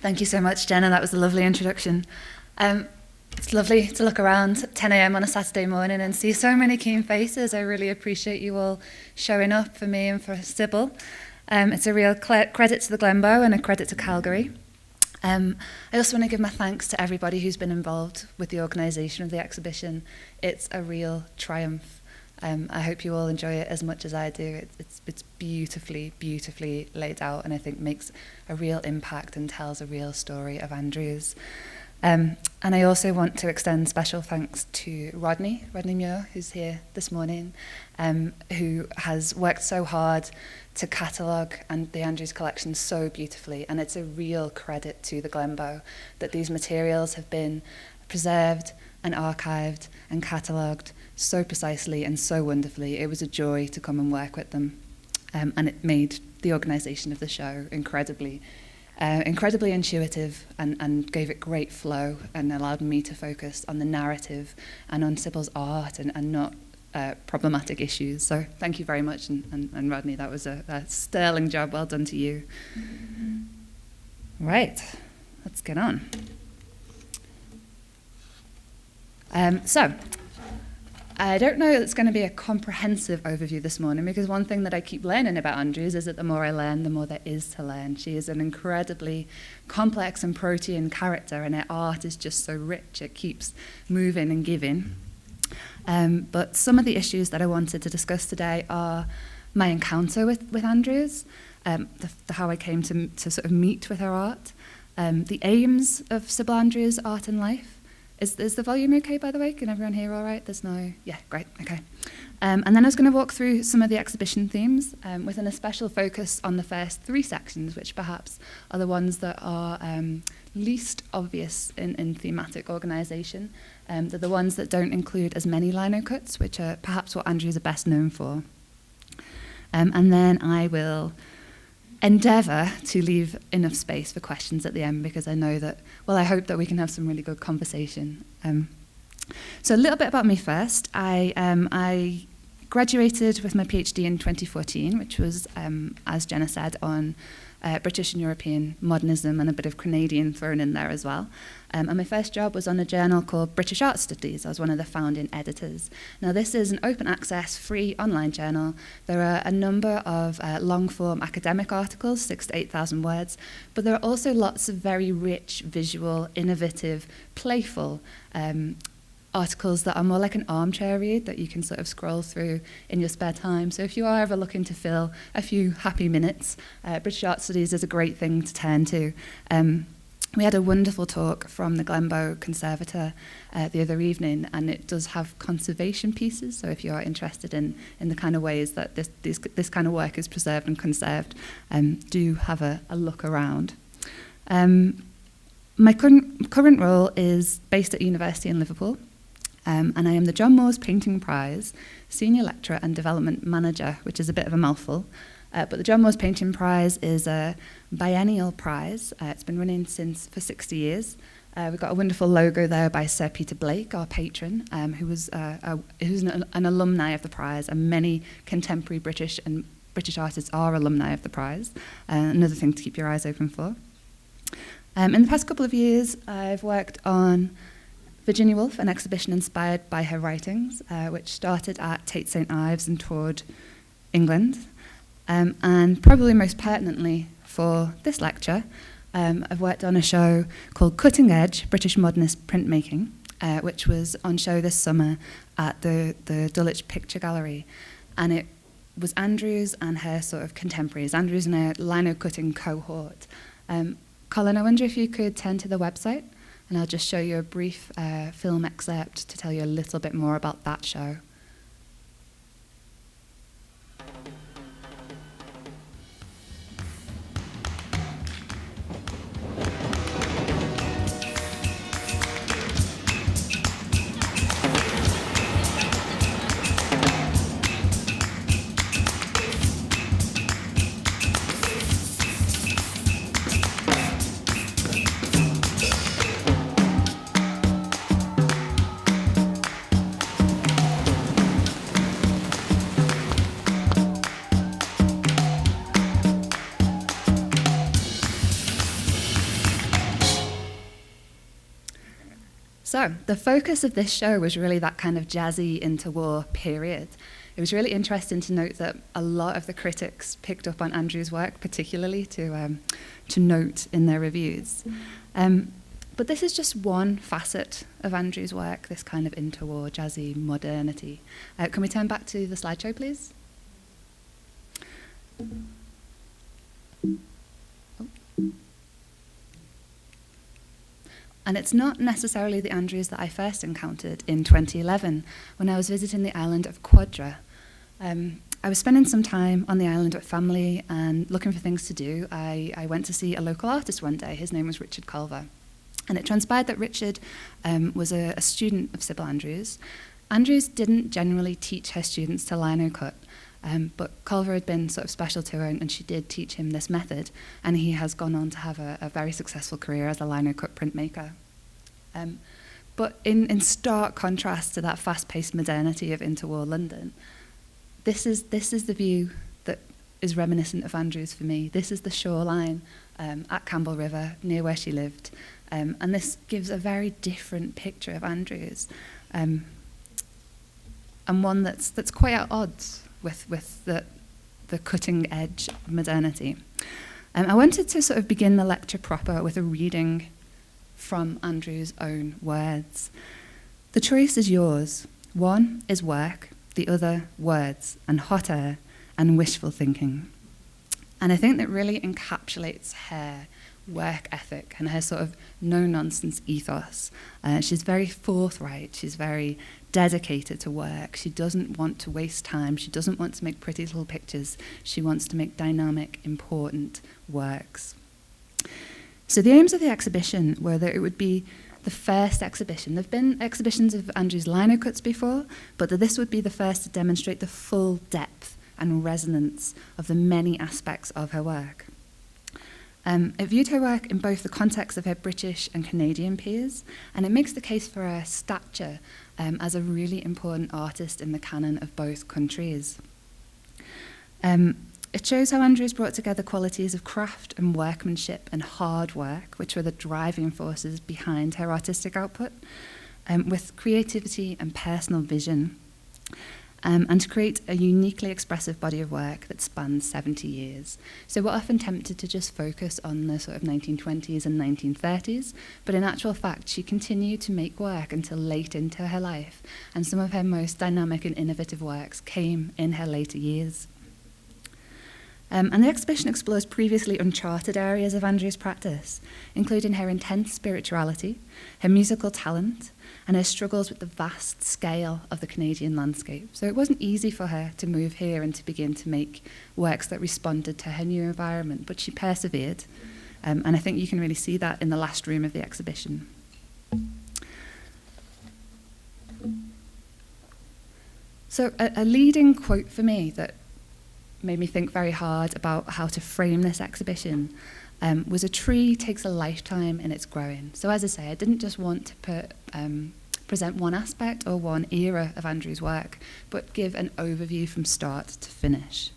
Thank you so much, Jenna. That was a lovely introduction. It's lovely to look around at 10 a.m. on a Saturday morning and see so many keen faces. I really appreciate you all showing up for me and for Sybil. It's a real credit to the Glenbow and a credit to Calgary. I also want to give my thanks to everybody who's been involved with the organisation of the exhibition. It's a real triumph. I hope you all enjoy it as much as I do. It's beautifully, beautifully laid out, and I think makes a real impact and tells a real story of Andrews. And I also want to extend special thanks to Rodney Muir, who's here this morning, who has worked so hard to catalogue and the Andrews collection so beautifully. And it's a real credit to the Glenbow that these materials have been preserved and archived and catalogued so precisely and so wonderfully. It was a joy to come and work with them. And it made the organisation of the show incredibly intuitive and gave it great flow and allowed me to focus on the narrative and on Sybil's art and not problematic issues. So thank you very much. And Rodney, that was a sterling job. Well done to you. Right, let's get on. So I don't know it's going to be a comprehensive overview this morning, because one thing that I keep learning about Andrews is that the more I learn, the more there is to learn. She is an incredibly complex and protean character, and her art is just so rich. It keeps moving and giving. But some of the issues that I wanted to discuss today are my encounter with Andrews, how I came to sort of meet with her art, the aims of Sybil Andrews' art and life. Is the volume okay, by the way? Can everyone hear all right? There's no... Yeah, great, okay. And then I was going to walk through some of the exhibition themes with an especial focus on the first three sections, which perhaps are the ones that are least obvious in thematic organisation. They're the ones that don't include as many linocuts, which are perhaps what Andrews are best known for. And then I will endeavour to leave enough space for questions at the end, because I know that, well, I hope that we can have some really good conversation. So a little bit about me first. I graduated with my PhD in 2014, which was, as Jenna said, on British and European modernism and a bit of Canadian thrown in there as well. And my first job was on a journal called British Art Studies. I was one of the founding editors. Now, this is an open access, free online journal. There are a number of long-form academic articles, 6,000 to 8,000 words, but there are also lots of very rich, visual, innovative, playful articles that are more like an armchair read that you can sort of scroll through in your spare time. So if you are ever looking to fill a few happy minutes, British Art Studies is a great thing to turn to. We had a wonderful talk from the Glenbow conservator the other evening, and it does have conservation pieces, so if you are interested in the kind of ways that this kind of work is preserved and conserved, do have a look around. My current role is based at university in Liverpool, and I am the John Moores Painting Prize Senior Lecturer and Development Manager, which is a bit of a mouthful. But the John Moores Painting Prize is a biennial prize. It's been running for 60 years. We've got a wonderful logo there by Sir Peter Blake, our patron, who's an alumni of the prize, and many contemporary British artists are alumni of the prize. Another thing to keep your eyes open for. In the past couple of years, I've worked on Virginia Woolf, an exhibition inspired by her writings, which started at Tate St Ives and toured England. And probably most pertinently for this lecture, I've worked on a show called Cutting Edge British Modernist Printmaking, which was on show this summer at the Dulwich Picture Gallery. And it was Andrews and her sort of contemporaries, Andrews and her lino-cutting cohort. Colin, I wonder if you could turn to the website, and I'll just show you a brief film excerpt to tell you a little bit more about that show. So the focus of this show was really that kind of jazzy interwar period. It was really interesting to note that a lot of the critics picked up on Andrews' work, particularly to note in their reviews. But this is just one facet of Andrews' work, this kind of interwar jazzy modernity. Can we turn back to the slideshow, please? And it's not necessarily the Andrews that I first encountered in 2011 when I was visiting the island of Quadra. I was spending some time on the island with family and looking for things to do. I went to see a local artist one day. His name was Richard Culver. And it transpired that Richard was a student of Sybil Andrews. Andrews didn't generally teach her students to linocut, but Culver had been sort of special to her, and she did teach him this method, and he has gone on to have a very successful career as a linocut printmaker. But in stark contrast to that fast-paced modernity of interwar London, this is the view that is reminiscent of Andrews for me. This is the shoreline at Campbell River, near where she lived, and this gives a very different picture of Andrews, and one that's quite at odds with the cutting edge of modernity. I wanted to sort of begin the lecture proper with a reading from Andrews' own words. The choice is yours. One is work, the other words and hot air and wishful thinking. And I think that really encapsulates her work ethic and her sort of no-nonsense ethos. She's very forthright, she's very dedicated to work. She doesn't want to waste time, she doesn't want to make pretty little pictures, she wants to make dynamic, important works. So the aims of the exhibition were that it would be the first exhibition. There have been exhibitions of Andrews' Linocuts before, but that this would be the first to demonstrate the full depth and resonance of the many aspects of her work. It viewed her work in both the context of her British and Canadian peers, and it makes the case for her stature as a really important artist in the canon of both countries. It shows how Andrews brought together qualities of craft and workmanship and hard work, which were the driving forces behind her artistic output, with creativity and personal vision, and to create a uniquely expressive body of work that spans 70 years. So we're often tempted to just focus on the sort of 1920s and 1930s, but in actual fact, she continued to make work until late into her life, and some of her most dynamic and innovative works came in her later years. And the exhibition explores previously uncharted areas of Andrews' practice, including her intense spirituality, her musical talent, and her struggles with the vast scale of the Canadian landscape. So it wasn't easy for her to move here and to begin to make works that responded to her new environment, but she persevered. And I think you can really see that in the last room of the exhibition. So a leading quote for me that made me think very hard about how to frame this exhibition was, a tree takes a lifetime in its growing. So as I say, I didn't just want to present one aspect or one era of Andrews' work, but give an overview from start to finish.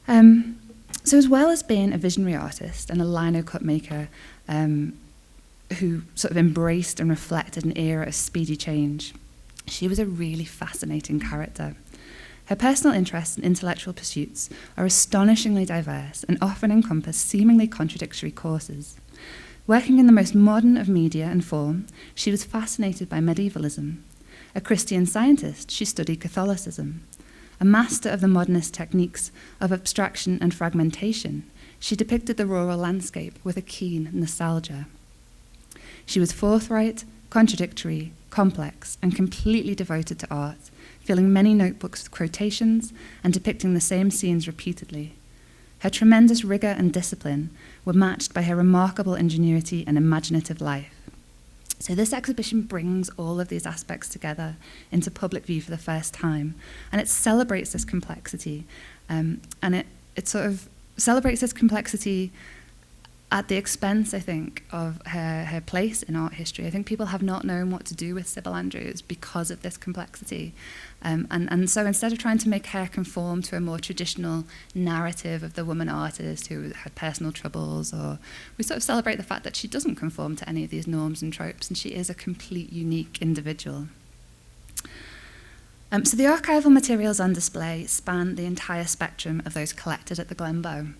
So as well as being a visionary artist and a linocut maker who sort of embraced and reflected an era of speedy change, she was a really fascinating character. Her personal interests and intellectual pursuits are astonishingly diverse and often encompass seemingly contradictory courses. Working in the most modern of media and form, she was fascinated by medievalism. A Christian scientist, she studied Catholicism. A master of the modernist techniques of abstraction and fragmentation, she depicted the rural landscape with a keen nostalgia. She was forthright, contradictory, complex, and completely devoted to art, filling many notebooks with quotations and depicting the same scenes repeatedly. Her tremendous rigour and discipline were matched by her remarkable ingenuity and imaginative life. So this exhibition brings all of these aspects together into public view for the first time, and it celebrates this complexity, and it sort of celebrates this complexity at the expense, I think, of her place in art history. I think people have not known what to do with Sybil Andrews because of this complexity. And so instead of trying to make her conform to a more traditional narrative of the woman artist who had personal troubles, or we sort of celebrate the fact that she doesn't conform to any of these norms and tropes, and she is a complete, unique individual. So the archival materials on display span the entire spectrum of those collected at the Glenbow.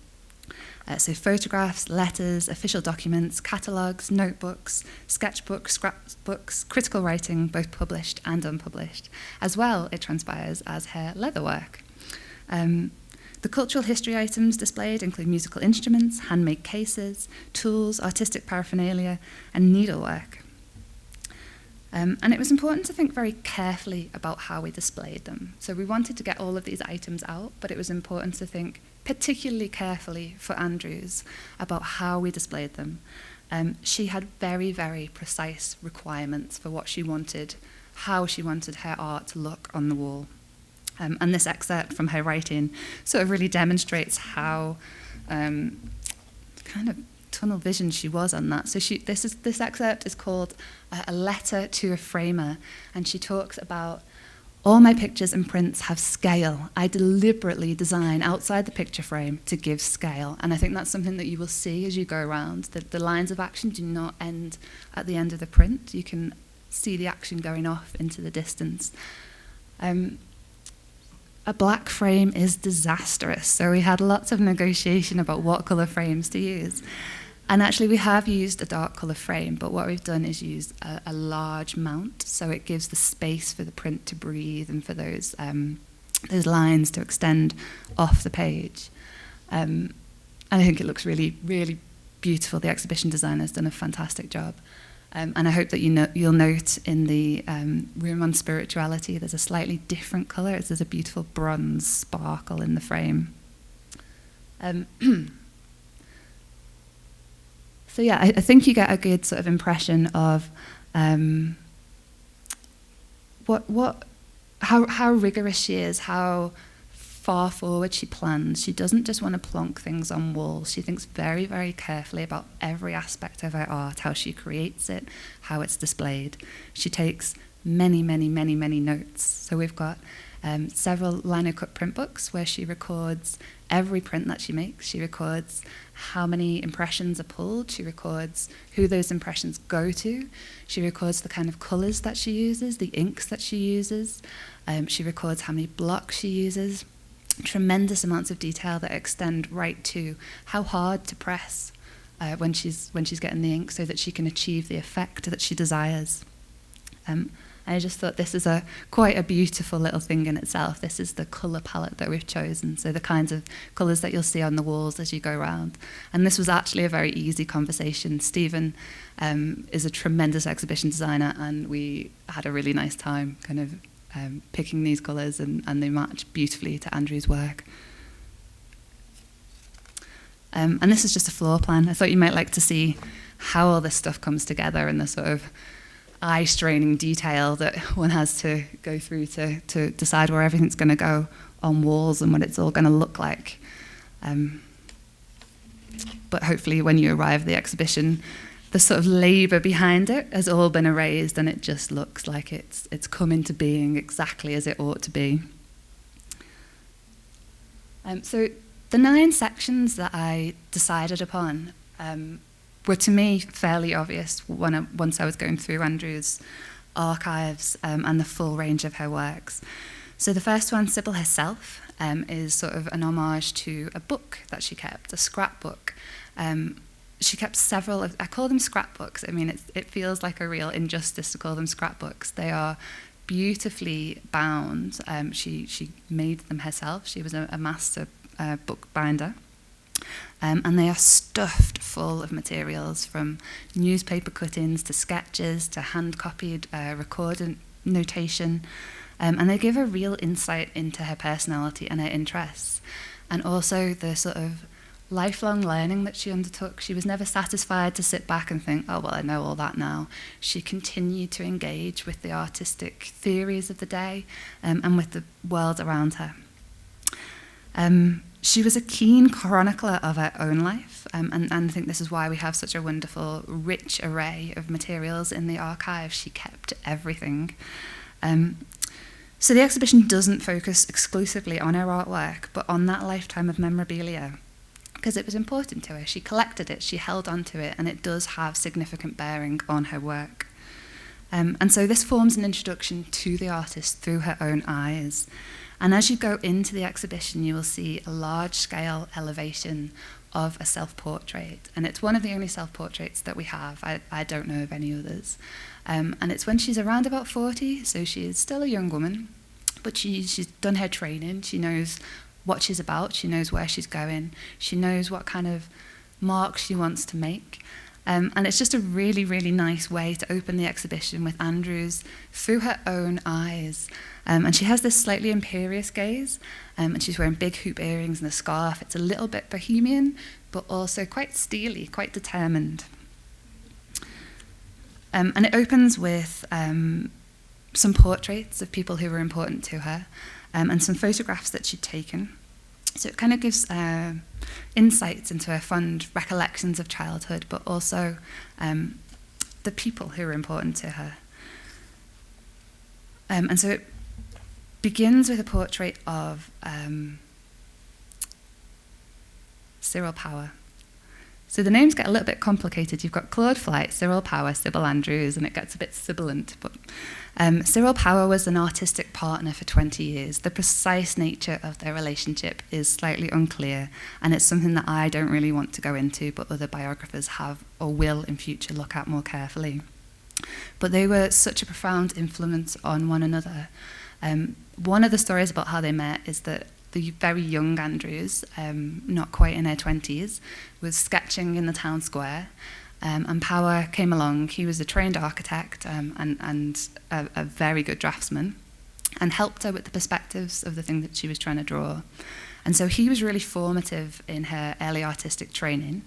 So photographs, letters, official documents, catalogues, notebooks, sketchbooks, scrapbooks, critical writing, both published and unpublished, as well, it transpires, as her leatherwork. The cultural history items displayed include musical instruments, handmade cases, tools, artistic paraphernalia, and needlework. And it was important to think very carefully about how we displayed them. So we wanted to get all of these items out, but it was important to think particularly carefully for Andrews about how we displayed them. She had very, very precise requirements for what she wanted, how she wanted her art to look on the wall. And this excerpt from her writing sort of really demonstrates how kind of tunnel vision she was on that. So this excerpt is called A Letter to a Framer, and she talks about, all my pictures and prints have scale. I deliberately design outside the picture frame to give scale. And I think that's something that you will see as you go around. The lines of action do not end at the end of the print. You can see the action going off into the distance. A black frame is disastrous. So we had lots of negotiation about what colour frames to use. And actually we have used a dark colour frame, but what we've done is used a large mount, so it gives the space for the print to breathe and for those lines to extend off the page. And I think it looks really, really beautiful. The exhibition designer has done a fantastic job. And I hope that you'll note in the room on spirituality, there's a slightly different colour. There's a beautiful bronze sparkle in the frame. So yeah, I think you get a good sort of impression of how rigorous she is, how far forward she plans. She doesn't just want to plonk things on walls. She thinks very, very carefully about every aspect of her art, how she creates it, how it's displayed. She takes many, many, many, many notes. So we've got several Linocut print books where she records every print that she makes. She records how many impressions are pulled. She records who those impressions go to. She records the kind of colours that she uses, the inks that she uses. She records how many blocks she uses. Tremendous amounts of detail that extend right to how hard to press when she's getting the ink so that she can achieve the effect that she desires. I just thought this is quite a beautiful little thing in itself. This is the colour palette that we've chosen, so the kinds of colours that you'll see on the walls as you go around. And this was actually a very easy conversation. Stephen is a tremendous exhibition designer, and we had a really nice time kind of picking these colours, and they match beautifully to Andrew's work. And this is just a floor plan. I thought you might like to see how all this stuff comes together and the sort of eye-straining detail that one has to go through to decide where everything's going to go on walls and what it's all going to look like. But hopefully when you arrive at the exhibition, the sort of labour behind it has all been erased, and it just looks like it's come into being exactly as it ought to be. So the 9 sections that I decided upon were to me fairly obvious once I was going through Andrew's archives and the full range of her works. So the first one, Sybil herself, is sort of an homage to a book that she kept, a scrapbook. She kept several I call them scrapbooks. I mean, it feels like a real injustice to call them scrapbooks. They are beautifully bound. She made them herself. She was a master bookbinder. And they are stuffed full of materials, from newspaper cuttings to sketches to hand-copied recorded notation. And they give a real insight into her personality and her interests, and also the sort of lifelong learning that she undertook. She was never satisfied to sit back and think, oh, well, I know all that now. She continued to engage with the artistic theories of the day and with the world around her. She was a keen chronicler of her own life, and I think this is why we have such a wonderful, rich array of materials in the archive. She kept everything. So the exhibition doesn't focus exclusively on her artwork, but on that lifetime of memorabilia, because it was important to her. She collected it, she held on to it, and it does have significant bearing on her work. And so this forms an introduction to the artist through her own eyes. And as you go into the exhibition, you will see a large-scale elevation of a self-portrait. And it's one of the only self-portraits that we have. I don't know of any others. And it's when she's around about 40, so she is still a young woman, but she's done her training. She knows what she's about. She knows where she's going. She knows what kind of marks she wants to make. And it's just a really, really nice way to open the exhibition with Andrews through her own eyes. And she has this slightly imperious gaze, and she's wearing big hoop earrings and a scarf. It's a little bit bohemian, but also quite steely, quite determined. And it opens with some portraits of people who were important to her, and some photographs that she'd taken. So it kind of gives insights into her fond recollections of childhood, but also the people who were important to her. And so it begins with a portrait of Cyril Power. So the names get a little bit complicated. You've got Claude Flight, Cyril Power, Sybil Andrews, and it gets a bit sibilant. But Cyril Power was an artistic partner for 20 years. The precise nature of their relationship is slightly unclear, and it's something that I don't really want to go into, but other biographers have or will in future look at more carefully. But they were such a profound influence on one another. One of the stories about how they met is that the very young Andrews, not quite in her 20s, was sketching in the town square, and Power came along. He was a trained architect and a very good draftsman, and helped her with the perspectives of the thing that she was trying to draw. And so he was really formative in her early artistic training.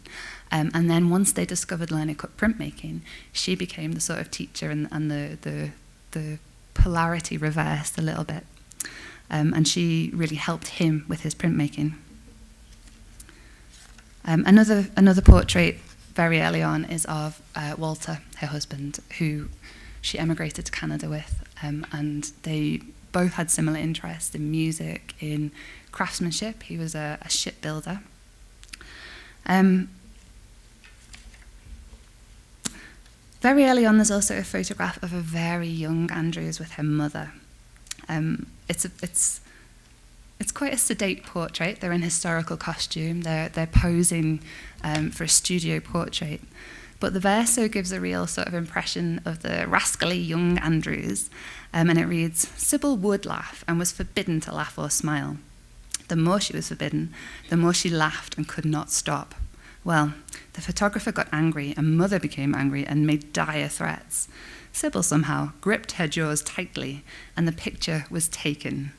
And then once they discovered linocut printmaking, she became the sort of teacher, and the polarity reversed a little bit. And she really helped him with his printmaking. Another portrait very early on is of Walter, her husband, who she emigrated to Canada with, and they both had similar interests in music, in craftsmanship. He was a shipbuilder. Very early on, there's also a photograph of a very young Andrews with her mother. It's quite a sedate portrait. They're in historical costume. They're posing for a studio portrait. But the verso gives a real sort of impression of the rascally young Andrews, and it reads, "Sybil would laugh and was forbidden to laugh or smile. The more she was forbidden, the more she laughed and could not stop. Well, the photographer got angry, and mother became angry and made dire threats. Sybil somehow gripped her jaws tightly, and the picture was taken."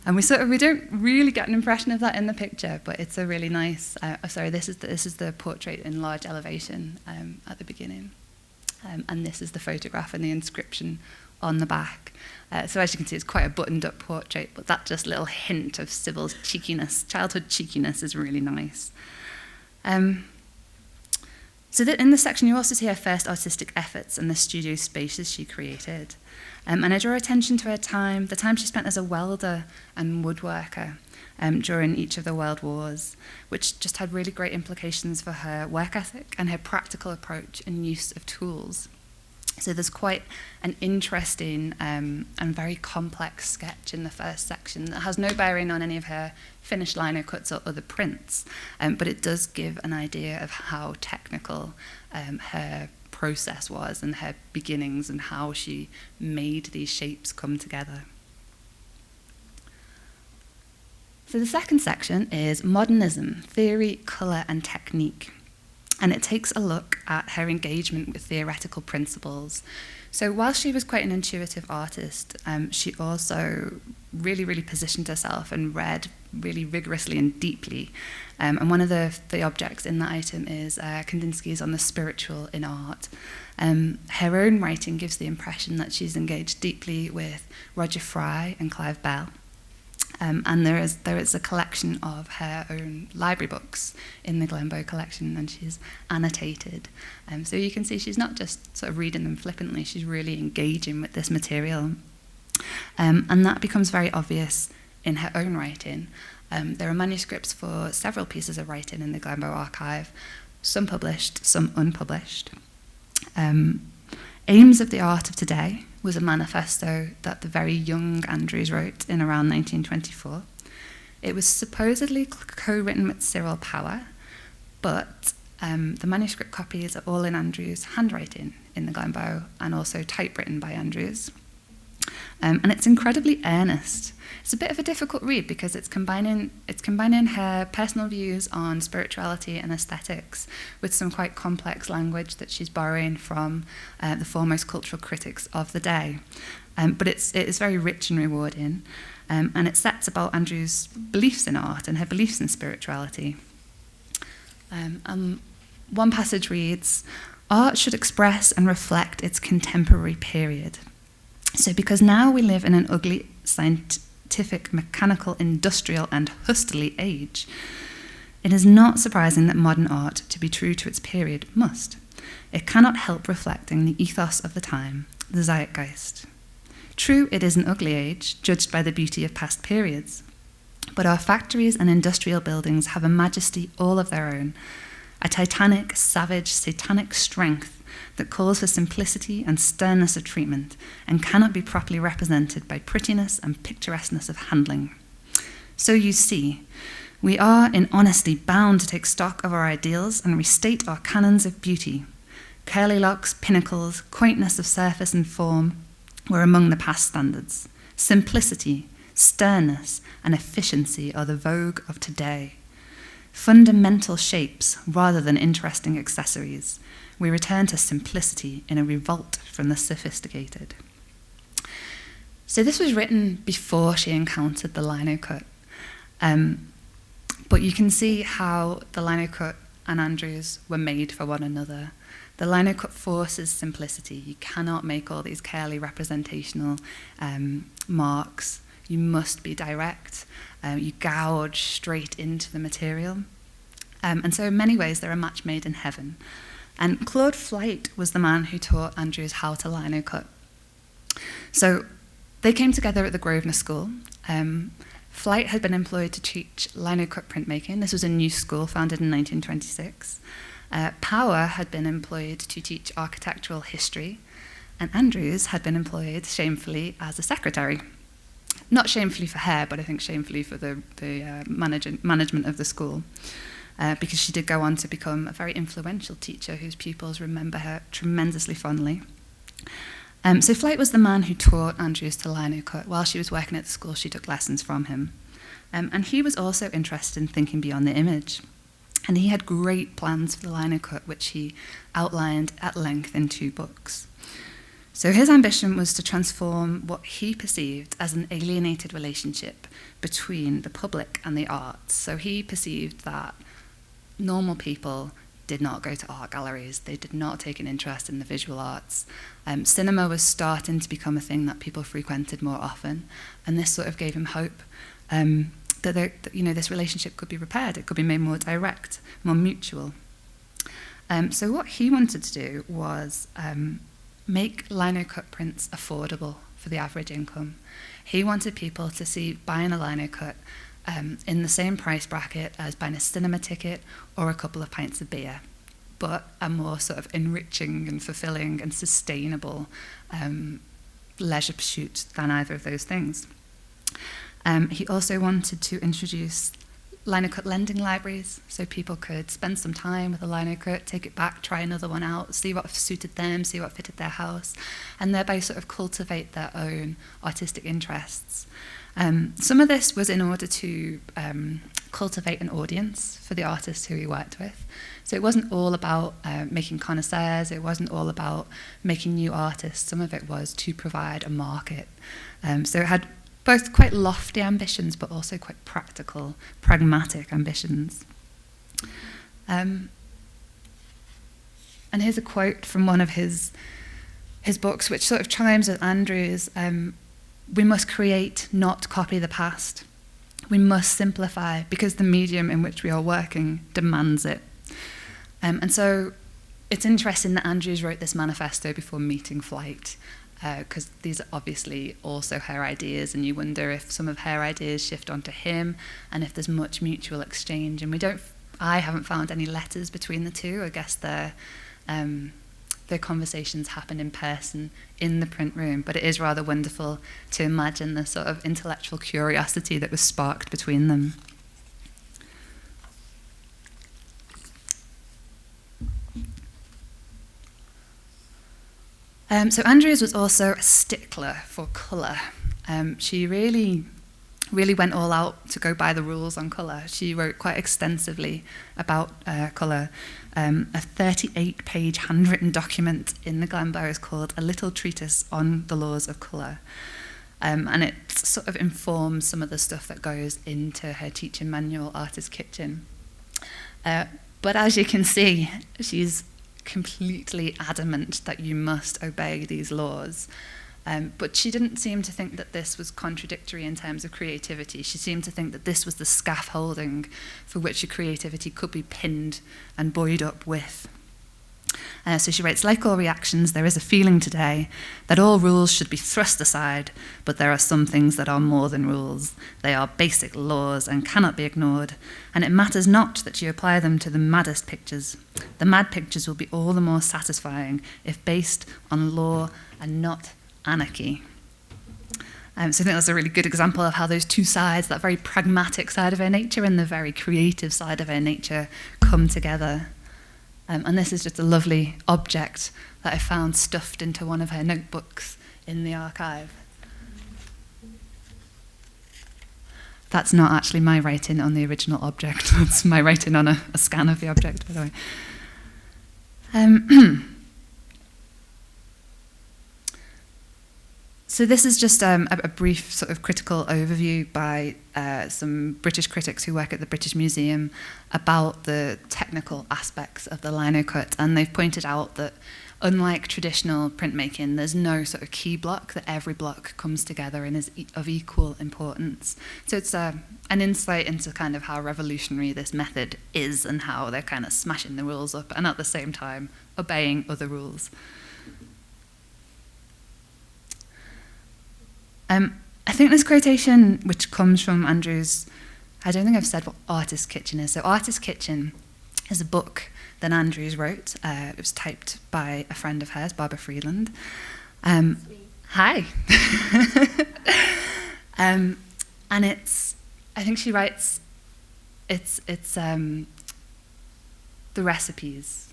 And we don't really get an impression of that in the picture, but it's a really nice. This is the portrait in large elevation at the beginning, and this is the photograph and the inscription on the back. So as you can see, it's quite a buttoned-up portrait, but that just little hint of Sybil's cheekiness, childhood cheekiness, is really nice. So that in this section, you also see her first artistic efforts and the studio spaces she created. And I draw attention to the time she spent as a welder and woodworker during each of the World Wars, which just had really great implications for her work ethic and her practical approach and use of tools. So there's quite an interesting and very complex sketch in the first section that has no bearing on any of her finished linocuts or other prints, but it does give an idea of how technical her process was and her beginnings and how she made these shapes come together. So the second section is Modernism, Theory, Colour and Technique. And it takes a look at her engagement with theoretical principles. So while she was quite an intuitive artist, she also really, really positioned herself and read really rigorously and deeply. And one of the objects in that item is Kandinsky's On the Spiritual in Art. Her own writing gives the impression that she's engaged deeply with Roger Fry and Clive Bell. And there is a collection of her own library books in the Glenbow collection, and she's annotated. So you can see she's not just sort of reading them flippantly, she's really engaging with this material. And that becomes very obvious in her own writing. There are manuscripts for several pieces of writing in the Glenbow archive, some published, some unpublished. Aims of the Art of Today was a manifesto that the very young Andrews wrote in around 1924. It was supposedly co-written with Cyril Power, but the manuscript copies are all in Andrews' handwriting in the Glenbow and also typewritten by Andrews. And it's incredibly earnest. It's a bit of a difficult read because it's combining her personal views on spirituality and aesthetics with some quite complex language that she's borrowing from the foremost cultural critics of the day. But it is very rich and rewarding, and it sets about Andrews' beliefs in art and her beliefs in spirituality. One passage reads, "Art should express and reflect its contemporary period. So because now we live in an ugly, scientific, mechanical, industrial, and hustily age, it is not surprising that modern art, to be true to its period, must. It cannot help reflecting the ethos of the time, the zeitgeist. True, it is an ugly age, judged by the beauty of past periods. But our factories and industrial buildings have a majesty all of their own, a titanic, savage, satanic strength that calls for simplicity and sternness of treatment and cannot be properly represented by prettiness and picturesqueness of handling. So you see, we are in honesty bound to take stock of our ideals and restate our canons of beauty. Curly locks, pinnacles, quaintness of surface and form were among the past standards. Simplicity, sternness, and efficiency are the vogue of today. Fundamental shapes rather than interesting accessories. We return to simplicity in a revolt from the sophisticated." So this was written before she encountered the linocut. But you can see how the linocut and Andrews were made for one another. The linocut forces simplicity. You cannot make all these curly representational marks. You must be direct. You gouge straight into the material. And so in many ways, they're a match made in heaven. And Claude Flight was the man who taught Andrews how to linocut. So they came together at the Grosvenor School. Flight had been employed to teach linocut printmaking. This was a new school founded in 1926. Power had been employed to teach architectural history, and Andrews had been employed, shamefully, as a secretary. Not shamefully for her, but I think shamefully for the management of the school. Because she did go on to become a very influential teacher whose pupils remember her tremendously fondly. So Flight was the man who taught Andrews to linocut. While she was working at the school, she took lessons from him. And he was also interested in thinking beyond the image. And he had great plans for the linocut, which he outlined at length in 2 books. So his ambition was to transform what he perceived as an alienated relationship between the public and the arts. So he perceived that normal people did not go to art galleries. They did not take an interest in the visual arts. Cinema was starting to become a thing that people frequented more often, and this sort of gave him hope that this relationship could be repaired. It could be made more direct, more mutual. So what he wanted to do was make linocut prints affordable for the average income. He wanted people to see buying a linocut in the same price bracket as buying a cinema ticket or a couple of pints of beer, but a more sort of enriching and fulfilling and sustainable leisure pursuit than either of those things. He also wanted to introduce linocut lending libraries, so people could spend some time with a linocut, take it back, try another one out, see what suited them, see what fitted their house, and thereby sort of cultivate their own artistic interests. Some of this was in order to cultivate an audience for the artists who he worked with. So it wasn't all about making connoisseurs, it wasn't all about making new artists, some of it was to provide a market. So it had both quite lofty ambitions, but also quite practical, pragmatic ambitions. And here's a quote from one of his books, which sort of chimes with Andrews. "We must create, not copy the past. We must simplify because the medium in which we are working demands it. And so it's interesting that Andrews wrote this manifesto before meeting Flight, because these are obviously also her ideas, and you wonder if some of her ideas shift onto him and if there's much mutual exchange. And I haven't found any letters between the two. I guess their conversations happen in person in the print room, but it is rather wonderful to imagine the sort of intellectual curiosity that was sparked between them. So Andrews was also a stickler for colour. She really went all out to go by the rules on colour. She wrote quite extensively about colour. A 38-page handwritten document in the Glenbow is called A Little Treatise on the Laws of Colour. And it sort of informs some of the stuff that goes into her teaching manual, Artist's Kitchen. But as you can see, she's completely adamant that you must obey these laws. But she didn't seem to think that this was contradictory in terms of creativity. She seemed to think that this was the scaffolding for which your creativity could be pinned and buoyed up with. So she writes, like all reactions, there is a feeling today that all rules should be thrust aside, but there are some things that are more than rules. They are basic laws and cannot be ignored, and it matters not that you apply them to the maddest pictures. The mad pictures will be all the more satisfying if based on law and not anarchy. So I think that's a really good example of how those two sides, that very pragmatic side of her nature and the very creative side of her nature, come together. And this is just a lovely object that I found stuffed into one of her notebooks in the archive. That's not actually my writing on the original object. That's my writing on a scan of the object, by the way. So this is just a brief sort of critical overview by some British critics who work at the British Museum about the technical aspects of the linocut, and they've pointed out that unlike traditional printmaking, there's no sort of key block, that every block comes together and is of equal importance. So it's an insight into kind of how revolutionary this method is and how they're kind of smashing the rules up and at the same time obeying other rules. I think this quotation, which comes from Andrews, I don't think I've said what Artist's Kitchen is. So Artist's Kitchen is a book that Andrews wrote. It was typed by a friend of hers, Barbara Friedland. Hi. And it's, I think she writes, it's the recipes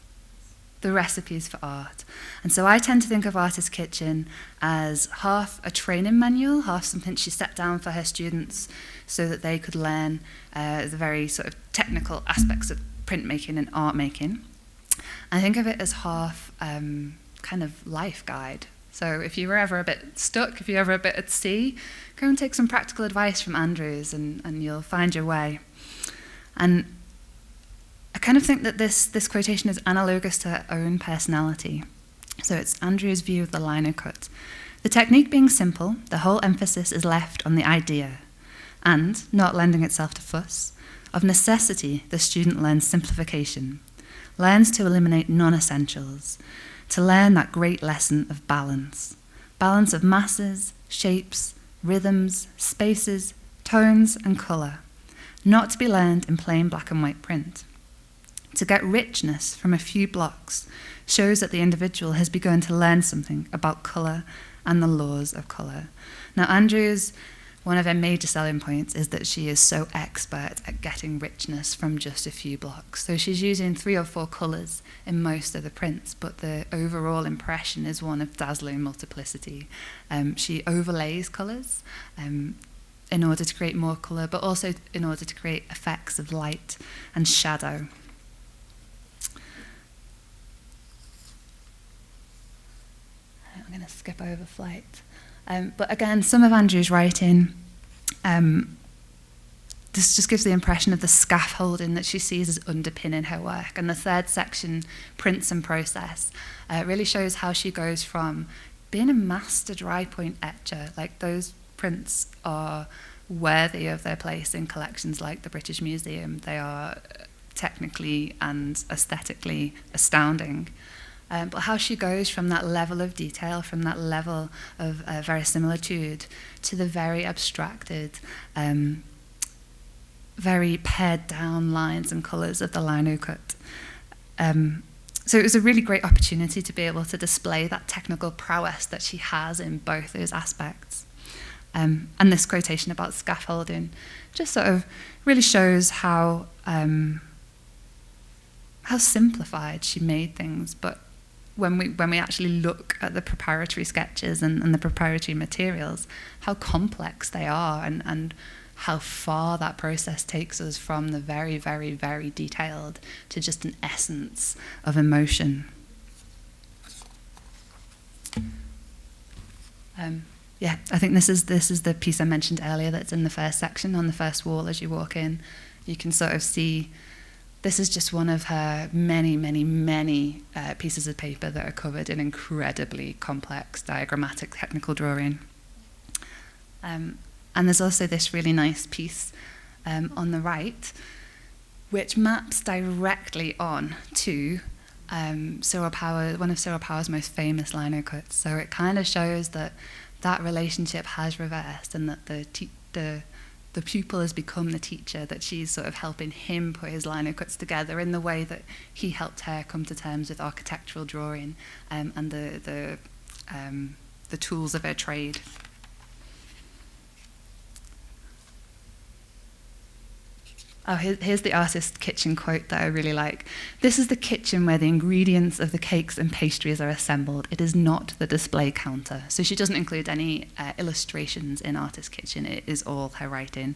for art. And so I tend to think of Artist's Kitchen as half a training manual, half something she set down for her students so that they could learn the very sort of technical aspects of printmaking and art making. I think of it as half kind of life guide. So if you were ever a bit stuck, if you're ever a bit at sea, go and take some practical advice from Andrews and you'll find your way. And I kind of think that this quotation is analogous to her own personality. So it's Andrews' view of the linocut. The technique being simple, the whole emphasis is left on the idea, and, not lending itself to fuss, of necessity the student learns simplification, learns to eliminate non-essentials, to learn that great lesson of balance of masses, shapes, rhythms, spaces, tones, and colour, not to be learned in plain black and white print. To get richness from a few blocks shows that the individual has begun to learn something about colour and the laws of colour. Now, Andrews, one of her major selling points is that she is so expert at getting richness from just a few blocks. So she's using 3 or 4 colours in most of the prints, but the overall impression is one of dazzling multiplicity. She overlays colours in order to create more colour, but also in order to create effects of light and shadow. I'm going to skip over Flight. But again, some of Andrews' writing, this just gives the impression of the scaffolding that she sees as underpinning her work. And the third section, Prints and Process, really shows how she goes from being a master dry point etcher, like those prints are worthy of their place in collections like the British Museum. They are technically and aesthetically astounding. But how she goes from that level of detail, from that level of verisimilitude, to the very abstracted, very pared down lines and colours of the linocut. So it was a really great opportunity to be able to display that technical prowess that she has in both those aspects. And this quotation about scaffolding just sort of really shows how simplified she made things, but when we actually look at the preparatory sketches and the preparatory materials, how complex they are, and how far that process takes us from the very, very, very detailed to just an essence of emotion. Yeah, I think this is the piece I mentioned earlier that's in the first section on the first wall as you walk in. You can sort of see this is just one of her many, many, many pieces of paper that are covered in incredibly complex diagrammatic technical drawing. And there's also this really nice piece on the right, which maps directly on to Cyril Power, one of Cyril Power's most famous linocuts. So it kind of shows that that relationship has reversed, and that the pupil has become the teacher, that she's sort of helping him put his linocuts together in the way that he helped her come to terms with architectural drawing and the tools of her trade. Oh, here's the artist kitchen quote that I really like. "This is the kitchen where the ingredients of the cakes and pastries are assembled. It is not the display counter." So she doesn't include any illustrations in Artist Kitchen. It is all her writing.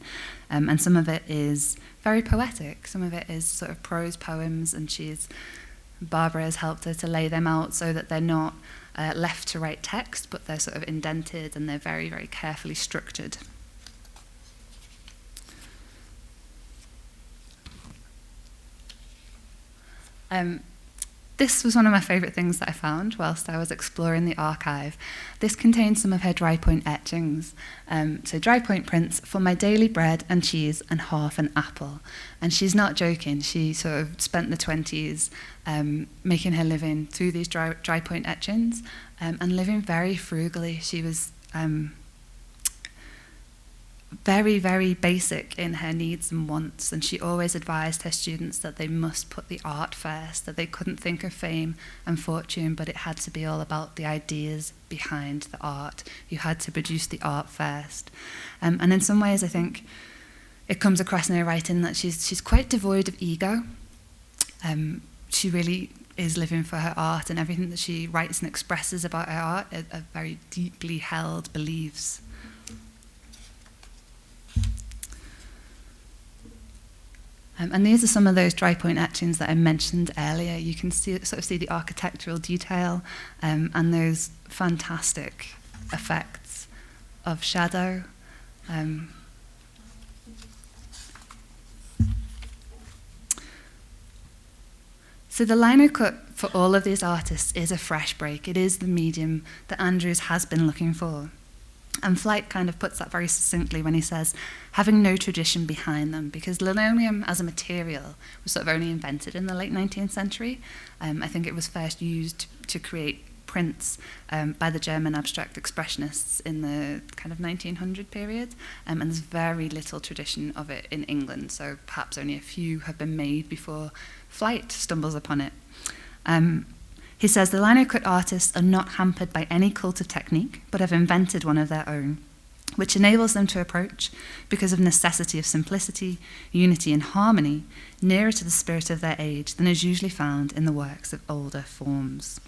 And some of it is very poetic. Some of it is sort of prose poems, and Barbara has helped her to lay them out so that they're not left to write text, but they're sort of indented, and they're very, very carefully structured. This was one of my favourite things that I found whilst I was exploring the archive. This contains some of her dry point etchings. So dry point prints for my daily bread and cheese and half an apple. And she's not joking. She sort of spent the 20s making her living through these dry point etchings and living very frugally. She was very, very basic in her needs and wants, and she always advised her students that they must put the art first, that they couldn't think of fame and fortune, but it had to be all about the ideas behind the art. You had to produce the art first. And in some ways, I think it comes across in her writing that she's quite devoid of ego. She really is living for her art, and everything that she writes and expresses about her art are very deeply held beliefs. And these are some of those dry point etchings that I mentioned earlier. You can see the architectural detail and those fantastic effects of shadow. So the linocut for all of these artists is a fresh break. It is the medium that Andrews has been looking for. And Flight kind of puts that very succinctly when he says, having no tradition behind them, because linoleum as a material was sort of only invented in the late 19th century. I think it was first used to create prints by the German abstract expressionists in the kind of 1900 period, and there's very little tradition of it in England, so perhaps only a few have been made before Flight stumbles upon it. He says the linocut artists are not hampered by any cult of technique, but have invented one of their own, which enables them to approach, because of necessity of simplicity, unity and harmony, nearer to the spirit of their age than is usually found in the works of older forms.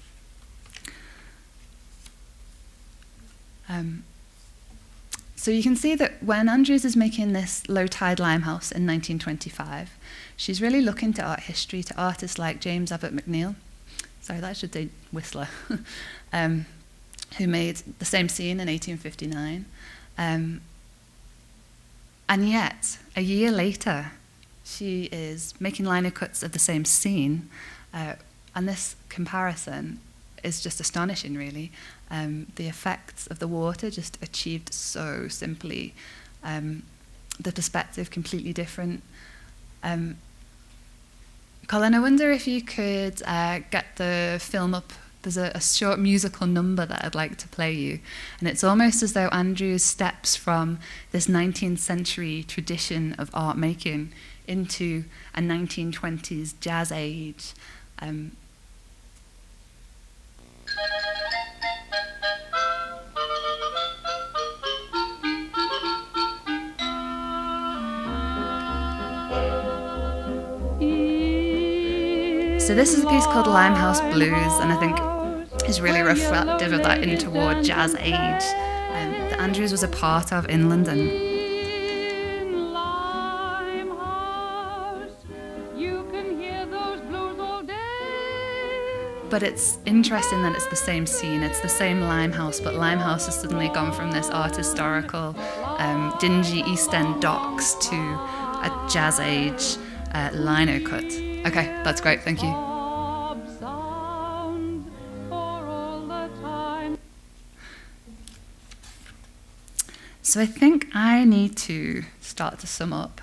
So you can see that when Andrews is making this low-tide Limehouse in 1925, she's really looking to art history, to artists like James Abbott McNeill, sorry, that should be Whistler, who made the same scene in 1859. And yet, a year later, she is making linocuts of the same scene, and this comparison is just astonishing, really. The effects of the water just achieved so simply. the perspective completely different. Colin, I wonder if you could get the film up. There's a short musical number that I'd like to play you, and it's almost as though Andrews steps from this 19th century tradition of art making into a 1920s jazz age. So this is a piece called Limehouse Blues, and I think is really reflective of that interwar jazz age that Andrews was a part of in London. But it's interesting that it's the same scene, it's the same Limehouse, but Limehouse has suddenly gone from this art historical, dingy East End docks to a jazz age linocut. Okay, that's great, thank you. So I think I need to start to sum up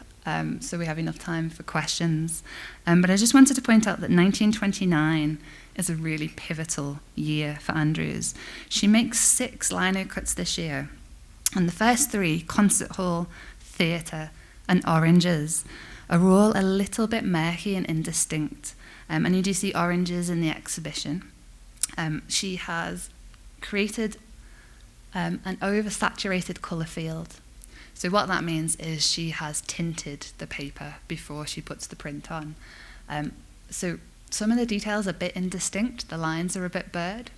so we have enough time for questions. But I just wanted to point out that 1929 is a really pivotal year for Andrews. She makes 6 linocuts this year, and the first 3, Concert Hall, Theatre, and Oranges, are all a little bit murky and indistinct. And you do see oranges in the exhibition. She has created an oversaturated colour field. So what that means is she has tinted the paper before she puts the print on. So some of the details are a bit indistinct, the lines are a bit blurred.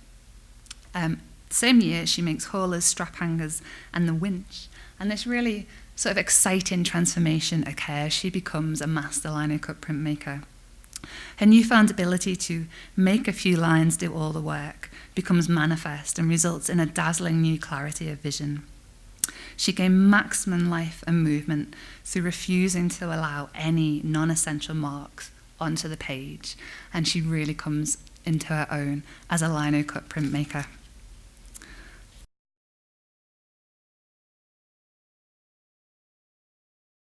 Same year, she makes haulers, strap hangers, and the winch. And this really sort of exciting transformation occurs. She becomes a master linocut printmaker. Her newfound ability to make a few lines do all the work becomes manifest and results in a dazzling new clarity of vision. She gained maximum life and movement through refusing to allow any non-essential marks onto the page, and she really comes into her own as a linocut printmaker.